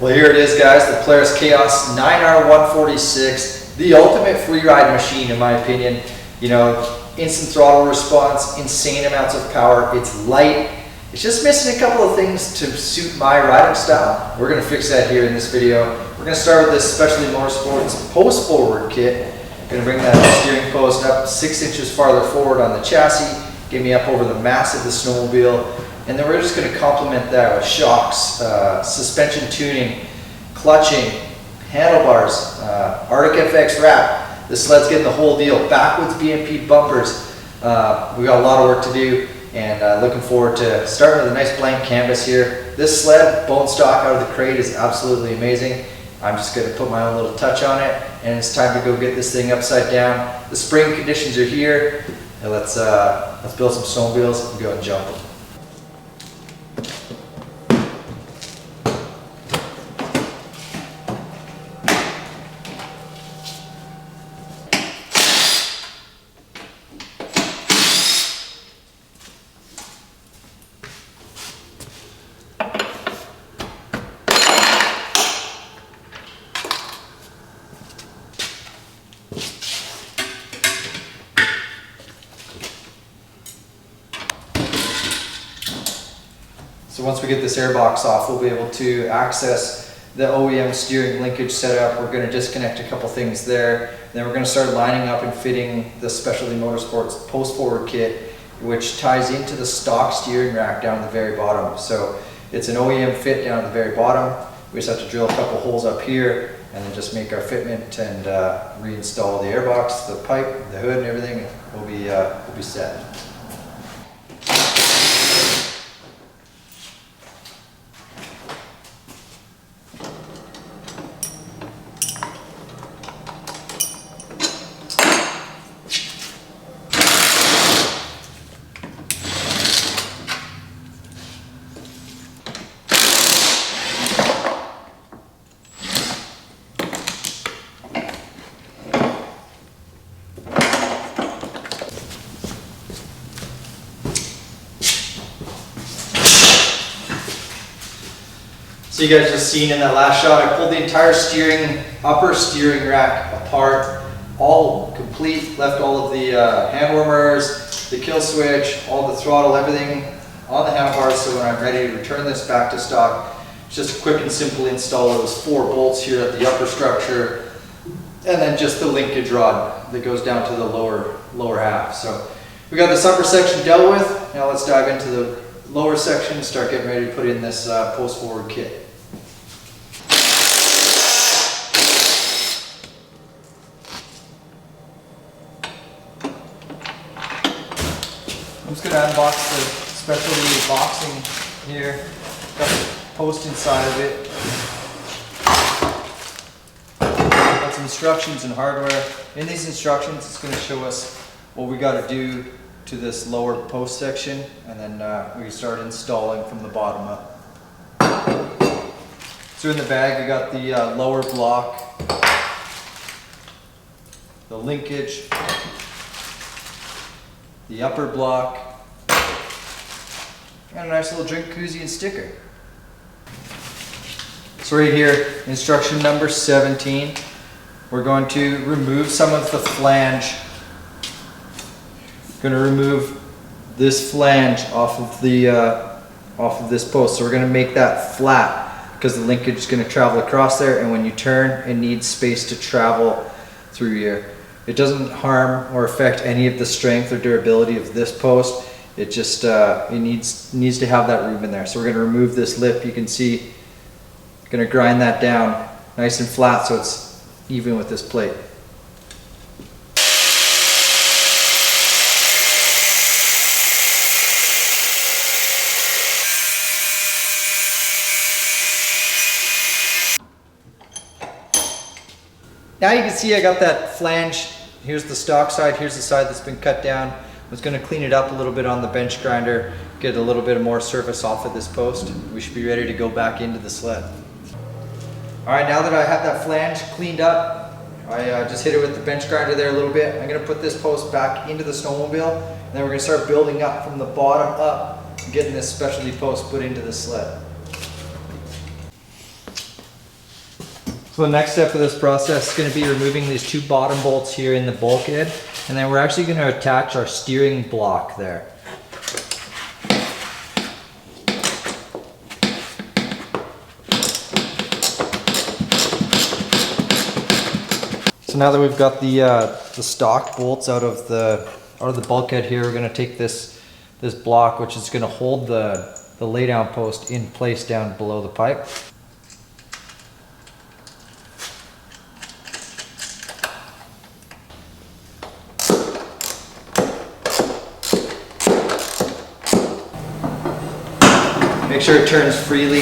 Well, here it is, guys, the Polaris Chaos 9R146, the ultimate free ride machine in my opinion. You know, instant throttle response, insane amounts of power, it's light. It's just missing a couple of things to suit my riding style. We're gonna fix that here in this video. We're gonna start with this Specialty Motorsports post forward kit. Gonna bring that steering post up 6 inches farther forward on the chassis, get me up over the mass of the snowmobile. And then we're just going to complement that with shocks, suspension tuning, clutching, handlebars, Arctic FX wrap. This sled's getting the whole deal. Backwards BMP bumpers. We got a lot of work to do, and looking forward to starting with a nice blank canvas here. This sled, bone stock out of the crate, is absolutely amazing. I'm just going to put my own little touch on it, and it's time to go get this thing upside down. The spring conditions are here, and let's build some snowmobiles and go and jump them. So once we get this airbox off, we'll be able to access the OEM steering linkage setup. We're going to disconnect a couple things there. Then we're going to start lining up and fitting the Specialty Motorsports post forward kit, which ties into the stock steering rack down at the very bottom. So it's an OEM fit down at the very bottom. We just have to drill a couple holes up here and then just make our fitment and reinstall the airbox, the pipe, the hood, and everything. We'll be set. So you guys just seen in that last shot, I pulled the entire upper steering rack apart, all complete, left all of the hand warmers, the kill switch, all the throttle, everything on the handlebars. So when I'm ready to return this back to stock, it's just a quick and simple install of those 4 bolts here at the upper structure, and then just the linkage rod that goes down to the lower half. So we got this upper section dealt with. Now let's dive into the lower section and start getting ready to put in this post forward kit. I'm just going to unbox the Specialty boxing here. Got the post inside of it. Got some instructions and hardware. In these instructions, it's going to show us what we got to do to this lower post section, and then we start installing from the bottom up. So in the bag, we got the lower block, the linkage, the upper block, and a nice little drink koozie and sticker. So right here, instruction number 17, we're going to remove some of the flange. Going to remove this flange off of this post. So we're going to make that flat because the linkage is going to travel across there, and when you turn, it needs space to travel through here. It doesn't harm or affect any of the strength or durability of this post. It just it needs to have that room in there. So we're going to remove this lip. You can see, going to grind that down nice and flat so it's even with this plate. Now you can see I got that flange. Here's the stock side, here's the side that's been cut down. I was going to clean it up a little bit on the bench grinder, get a little bit more surface off of this post. We should be ready to go back into the sled. Alright, now that I have that flange cleaned up, I just hit it with the bench grinder there a little bit. I'm going to put this post back into the snowmobile, and then we're going to start building up from the bottom up, getting this specialty post put into the sled. So the next step of this process is going to be removing these two bottom bolts here in the bulkhead, and then we're actually going to attach our steering block there. So now that we've got the stock bolts out of the bulkhead here, we're going to take this block, which is going to hold the laydown post in place down below the pipe. Make sure it turns freely,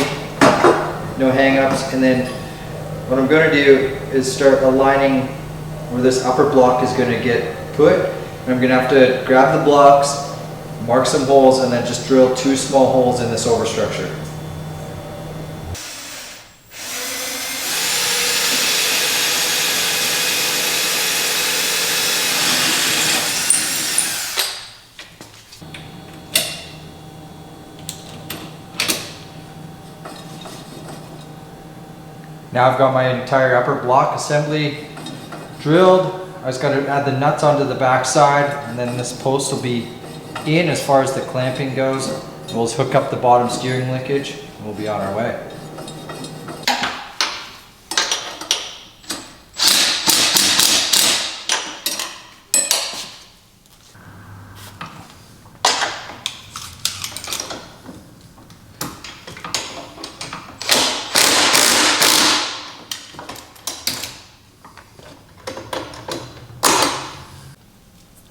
no hang-ups, and then what I'm going to do is start aligning where this upper block is going to get put. And I'm going to have to grab the blocks, mark some holes, and then just drill 2 small holes in this overstructure. Now I've got my entire upper block assembly drilled. I just got to add the nuts onto the back side, and then this post will be in as far as the clamping goes. We'll just hook up the bottom steering linkage and we'll be on our way.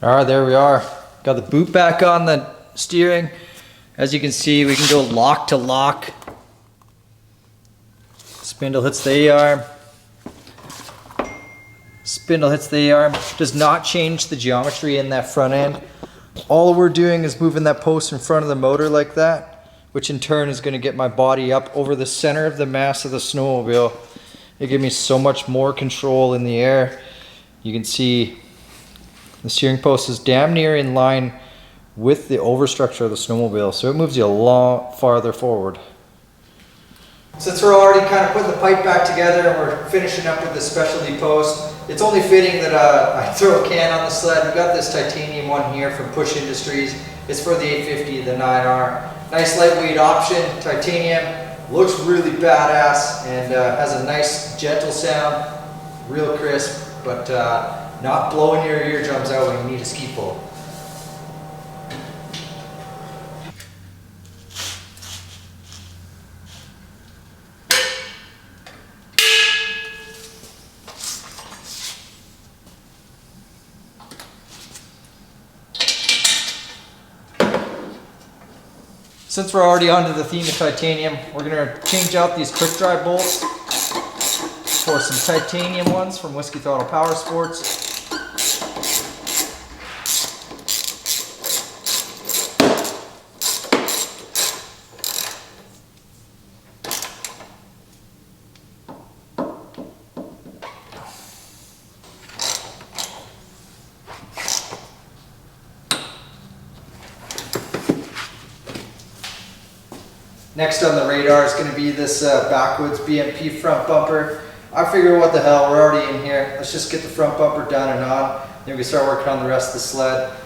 Alright, there we are. Got the boot back on the steering. As you can see, we can go lock to lock. Spindle hits the A-arm. Spindle hits the A-arm. Does not change the geometry in that front end. All we're doing is moving that post in front of the motor like that, which in turn is going to get my body up over the center of the mass of the snowmobile. It gives me so much more control in the air. You can see the steering post is damn near in line with the overstructure of the snowmobile, so it moves you a lot farther forward. Since we're already kind of putting the pipe back together and we're finishing up with the specialty post, it's only fitting that I throw a can on the sled. We've got this titanium one here from Push Industries. It's for the 850, the 9R. Nice lightweight option, titanium. Looks really badass and has a nice gentle sound, real crisp, but not blowing your eardrums out when you need a ski pole. Since we're already onto the theme of titanium, we're going to change out these quick dry bolts for some titanium ones from Whiskey Throttle Power Sports. Next on the radar is going to be this backwoods BMP front bumper. I figure what the hell, we're already in here. Let's just get the front bumper done and on. Then we can start working on the rest of the sled.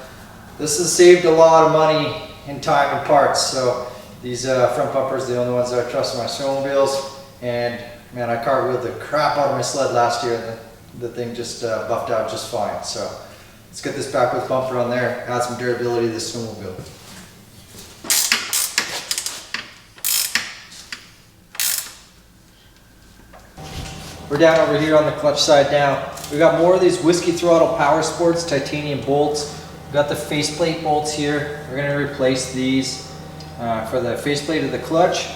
This has saved a lot of money in time and parts. So these front bumpers are the only ones that I trust in my snowmobiles. And man, I cartwheeled the crap out of my sled last year and the thing just buffed out just fine. So let's get this backwoods bumper on there, add some durability to this snowmobile. We're down over here on the clutch side now. We've got more of these Whiskey Throttle Power Sports titanium bolts. We've got the faceplate bolts here. We're going to replace these for the faceplate of the clutch.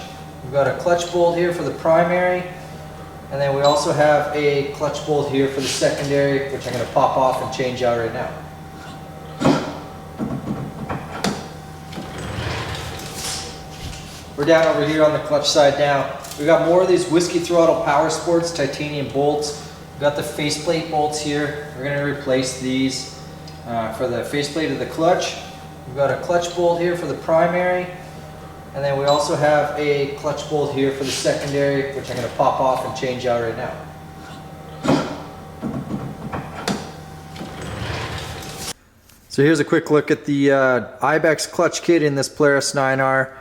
We've got a clutch bolt here for the primary. And then we also have a clutch bolt here for the secondary, which I'm going to pop off and change out right now. We're down over here on the clutch side now. We've got more of these Whiskey Throttle Power Sports titanium bolts. We've got the faceplate bolts here. We're going to replace these for the faceplate of the clutch. We've got a clutch bolt here for the primary. And then we also have a clutch bolt here for the secondary, which I'm going to pop off and change out right now. So here's a quick look at the Ibex clutch kit in this Polaris 9R.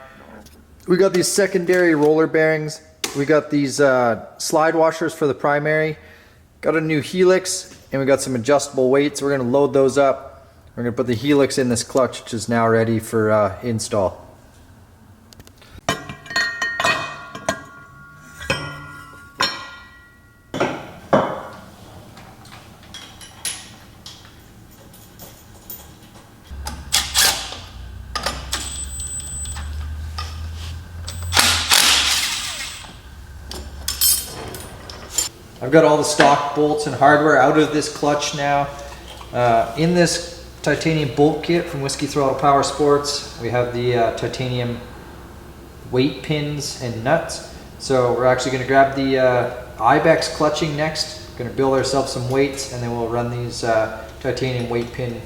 We got these secondary roller bearings. We got these slide washers for the primary. Got a new helix, and we got some adjustable weights. We're gonna load those up. We're gonna put the helix in this clutch, which is now ready for install. I've got all the stock bolts and hardware out of this clutch now. In this titanium bolt kit from Whiskey Throttle Power Sports, we have the titanium weight pins and nuts. So we're actually going to grab the Ibex clutching next. Going to build ourselves some weights, and then we'll run these titanium weight pin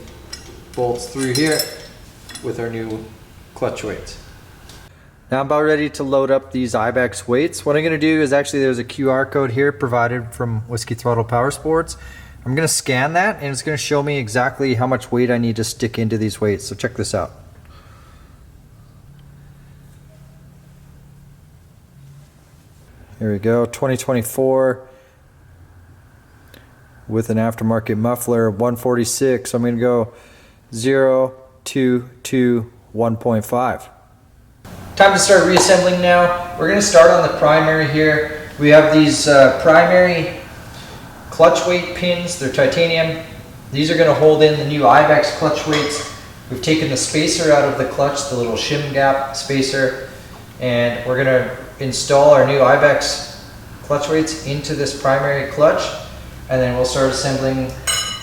bolts through here with our new clutch weights. Now I'm about ready to load up these Ibex weights. What I'm going to do is actually there's a QR code here provided from Whiskey Throttle Power Sports. I'm going to scan that, and it's going to show me exactly how much weight I need to stick into these weights. So check this out. Here we go, 2024 with an aftermarket muffler, 146. So I'm going to go 0, 2, 2, 1.5. Time to start reassembling now. We're going to start on the primary here. We have these primary clutch weight pins. They're titanium. These are going to hold in the new Ibex clutch weights. We've taken the spacer out of the clutch, the little shim gap spacer, and we're going to install our new Ibex clutch weights into this primary clutch, and then we'll start assembling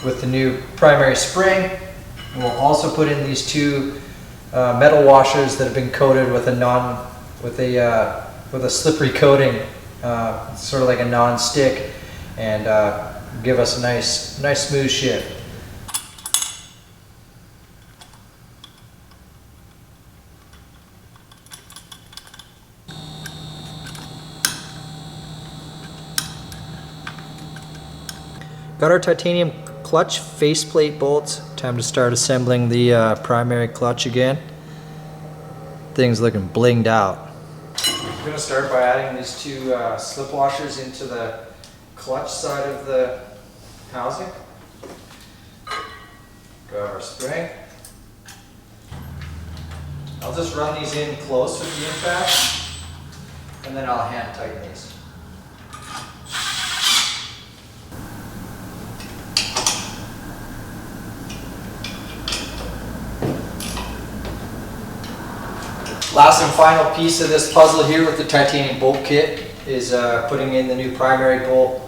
with the new primary spring. And we'll also put in these two metal washers that have been coated with a slippery coating, sort of like a non-stick, and give us a nice smooth shift. Got our titanium clutch faceplate bolts. Time to start assembling the primary clutch again. Thing's looking blinged out. We're going to start by adding these two slip washers into the clutch side of the housing. Got our spring. I'll just run these in close with the impact, and then I'll hand tighten these. Last and final piece of this puzzle here with the titanium bolt kit is putting in the new primary bolt.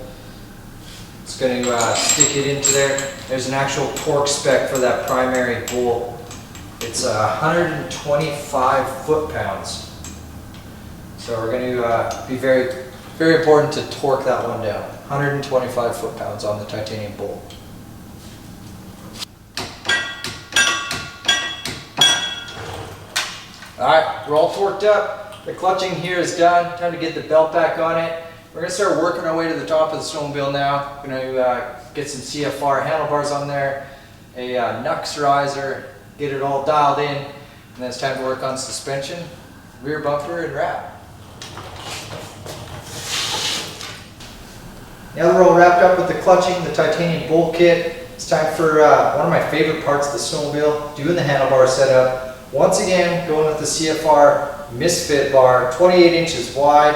It's going to stick it into there. There's an actual torque spec for that primary bolt. It's 125 foot-pounds. So we're going to be very important to torque that one down. 125 foot-pounds on the titanium bolt. Alright, we're all torqued up. The clutching here is done. Time to get the belt back on it. We're going to start working our way to the top of the snowmobile now. We're going to get some CFR handlebars on there, a Nux riser, get it all dialed in, and then it's time to work on suspension, rear bumper, and wrap. Now that we're all wrapped up with the clutching, the titanium bolt kit, it's time for one of my favorite parts of the snowmobile, doing the handlebar setup. Once again, going with the CFR Misfit bar, 28 inches wide,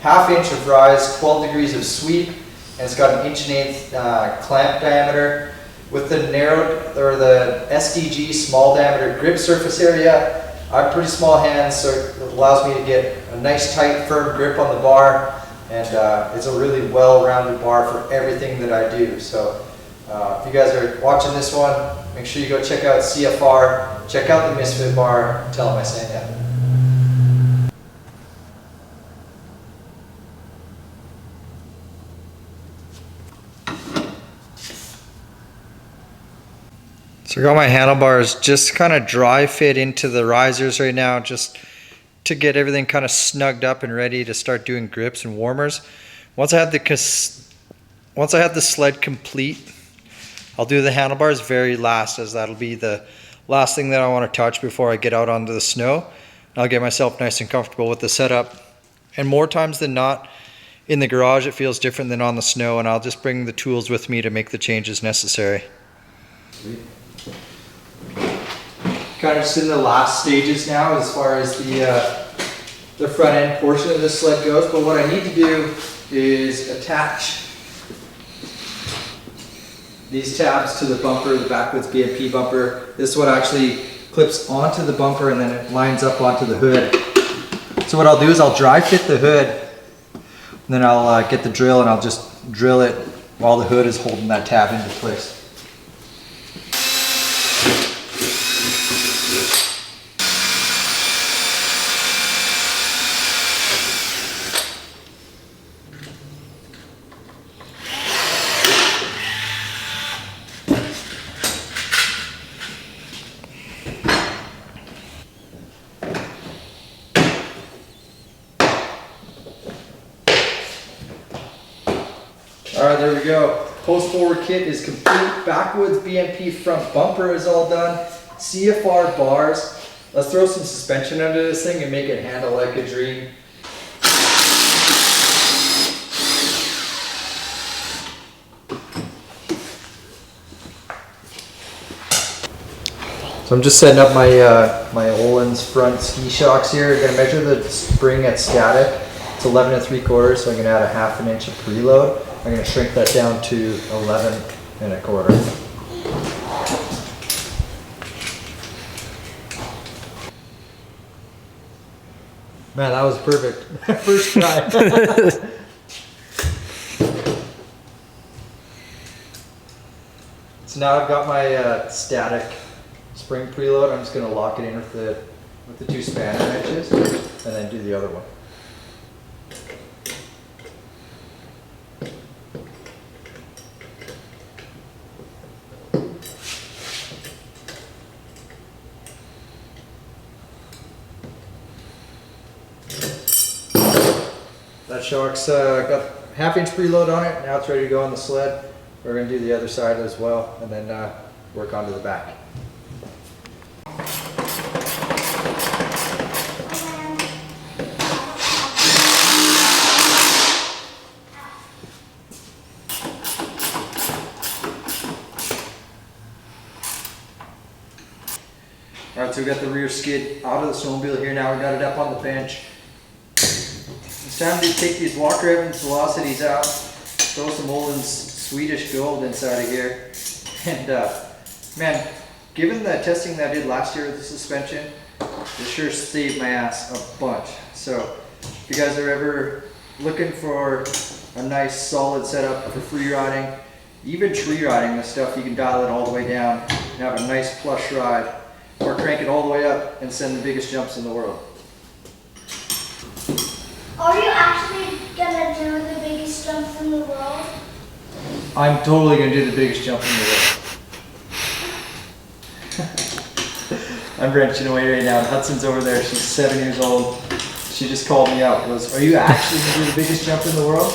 ½ inch of rise, 12 degrees of sweep, and it's got an 1.1 clamp diameter. With the narrowed, or the SDG small diameter grip surface area, I have pretty small hands, so it allows me to get a nice tight firm grip on the bar, and it's a really well-rounded bar for everything that I do. So if you guys are watching this one, make sure you go check out CFR, check out the Misfit bar, and tell them I sent you. So I got my handlebars just kind of dry fit into the risers right now, just to get everything kind of snugged up and ready to start doing grips and warmers. Once I have the sled complete, I'll do the handlebars very last, as that'll be the last thing that I want to touch before I get out onto the snow. I'll get myself nice and comfortable with the setup. And more times than not, in the garage it feels different than on the snow, and I'll just bring the tools with me to make the changes necessary. Sweet. Kind of just in the last stages now as far as the front end portion of this sled goes, but what I need to do is attach these tabs to the bumper, the backwoods BMP bumper. This one actually clips onto the bumper and then it lines up onto the hood. So what I'll do is I'll dry fit the hood, and then I'll get the drill and I'll just drill it while the hood is holding that tab into place. Alright, there we go. Post forward kit is complete. Backwoods BMP front bumper is all done. CFR bars. Let's throw some suspension under this thing and make it handle like a dream. So I'm just setting up my my Öhlins front ski shocks here. I'm gonna measure the spring at static. It's 11 3/4, so I'm gonna add a 1/2 inch of preload. I'm going to shrink that down to 11 1/4. Man, that was perfect. First try. So now I've got my static spring preload. I'm just going to lock it in with the 2 spanner wrenches and then do the other one. That shock's got 1/2 inch preload on it. Now it's ready to go on the sled. We're going to do the other side as well and then work onto the back. Alright, so we got the rear skid out of the snowmobile here. Now we got it up on the bench. It's time to take these Walker Evans velocities out, throw some Öhlins Swedish gold inside of here. And man, given the testing that I did last year with the suspension, it sure saved my ass a bunch. So if you guys are ever looking for a nice solid setup for free riding, even tree riding this stuff, you can dial it all the way down and have a nice plush ride, or crank it all the way up and send the biggest jumps in the world. Are you actually gonna do the biggest jumps in the world? I'm totally gonna do the biggest jump in the world. I'm wrenching away right now. Hudson's over there. She's 7 years old. She just called me out. Goes, "Are you actually gonna do the biggest jump in the world?"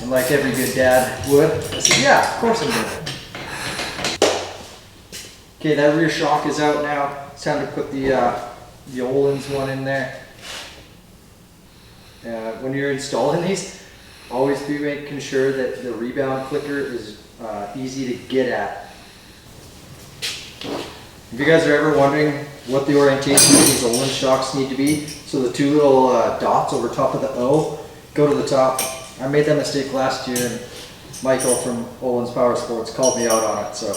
And like every good dad would, I said, "Yeah, of course I'm doing it." Okay, that rear shock is out now. It's time to put the Öhlins one in there. When you're installing these, always be making sure that the rebound clicker is easy to get at. If you guys are ever wondering what the orientation of these Öhlins shocks need to be, so the 2 little dots over top of the O go to the top. I made that mistake last year, and Michael from Öhlins Power Sports called me out on it. So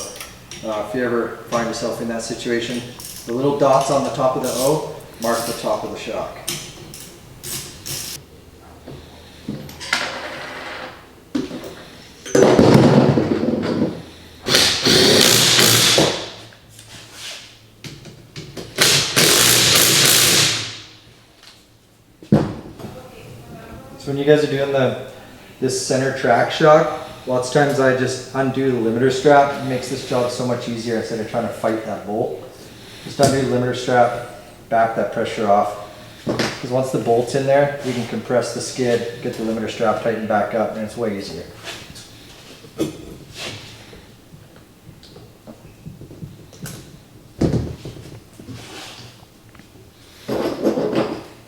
if you ever find yourself in that situation, the little dots on the top of the O mark the top of the shock. So when you guys are doing this center track shock, lots of times I just undo the limiter strap. It makes this job so much easier instead of trying to fight that bolt. Just undo the limiter strap, back that pressure off. Because once the bolt's in there, we can compress the skid, get the limiter strap tightened back up, and it's way easier.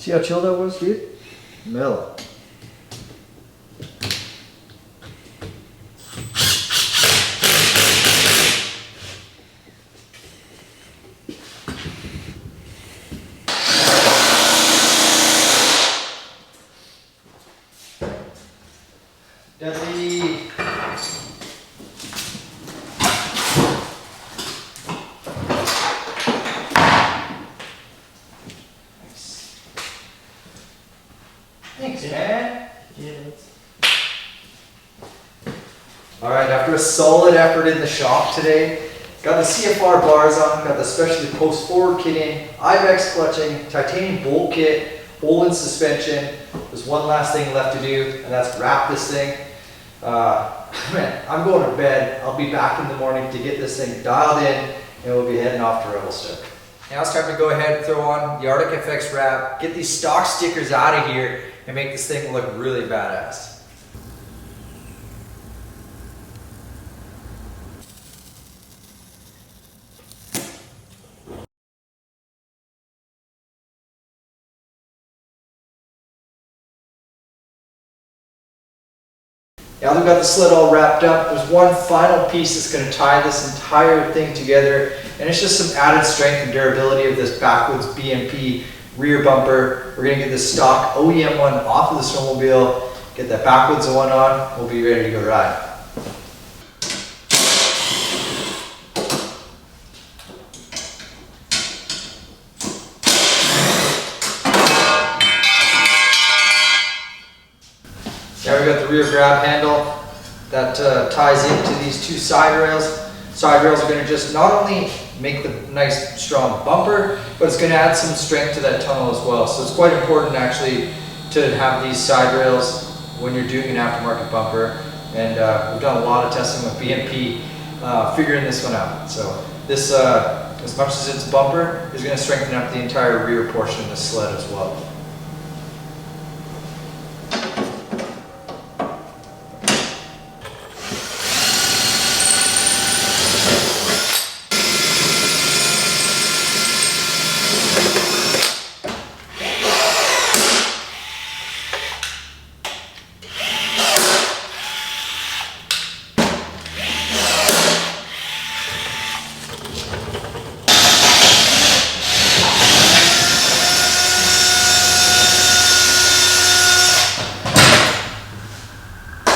See how chill that was, dude? Mellow. Deadly. Thanks, man. Yeah. All right, after a solid effort in the shop today, got the CFR bars on, got the specialty post forward kit in, IBEX clutching, titanium bolt kit, Olin suspension. There's one last thing left to do, and that's wrap this thing. Man, I'm going to bed. I'll be back in the morning to get this thing dialed in, and we'll be heading off to Revelstoke. Now it's time to go ahead and throw on the Arctic FX wrap, get these stock stickers out of here, and make this thing look really badass. Now that we've got the sled all wrapped up, there's one final piece that's going to tie this entire thing together, and it's just some added strength and durability of this backwoods BMP rear bumper. We're going to get this stock OEM one off of the snowmobile, get that backwoods one on, we'll be ready to go ride. Now we've got the rear grab handle that ties into these two side rails. Side rails are going to just not only make the nice strong bumper, but it's going to add some strength to that tunnel as well. So it's quite important actually to have these side rails when you're doing an aftermarket bumper. And we've done a lot of testing with BMP figuring this one out. So this, as much as it's bumper, is going to strengthen up the entire rear portion of the sled as well.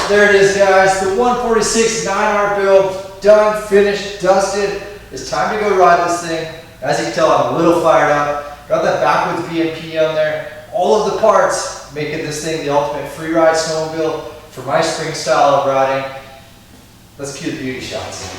There it is, guys, the 146 9R build, done, finished, dusted. It's time to go ride this thing. As you can tell, I'm a little fired up. Got that backwoods BMP on there. All of the parts making this thing the ultimate free ride snowmobile for my spring style of riding. Let's cue the beauty shots.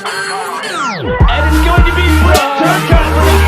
And it's going to be turn cut for the